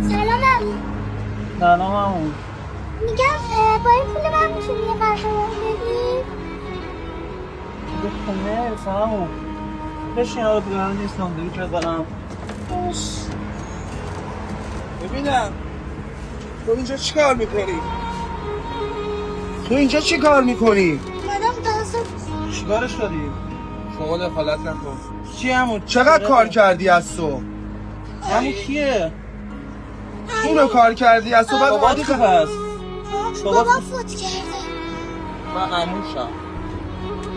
سلام عمو. سلام عمو. میگم با این پول من میتونی یه غذا بدی؟ مرسی عمو. بشین آقا دیگران نیستم دیگه بزنم. ببینم تو اینجا چی کار میکنی؟ تو اینجا چی کار میکنی؟ مادام تازه چی کارش داری؟ شما دخالت نکن. چی عمو؟ چقدر کار کردی از تو؟ عمو کیه؟ اونو کار کردی از تو بعد بابا اومدی چه هست؟ بابا فوت کرده. من عموشم.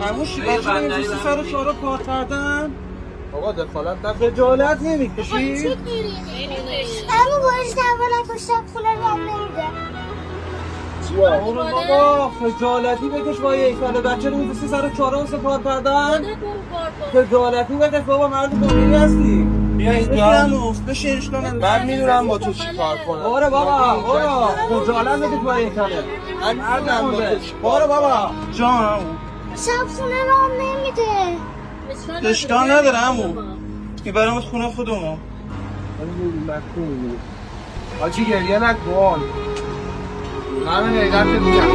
عموشی بچه نمیسی سر چهارا کار کردن؟ آقا دخالت نکن. خجالت نمیکشی؟ عمو باش دعوا نکشتم پول رو هم نمیده. برو بابا خجالتی بکش با یک ساله بچه نمیسی سر چهارا واسه کار کردن؟ خجالتی بکش بابا مرد دنیایی هستی. بشین اشکال نداره. من میدونم با تو چی کار کنم. برو بابا برو خجالت بکش با یک ساله. من میدونم با تو چی کار برو بابا جان عمو. شب خونه رو هم نمیده. اشکال نداره عمو. میبرمت خونه خودمون. آجی گریه نکن. همه غیرت میگم.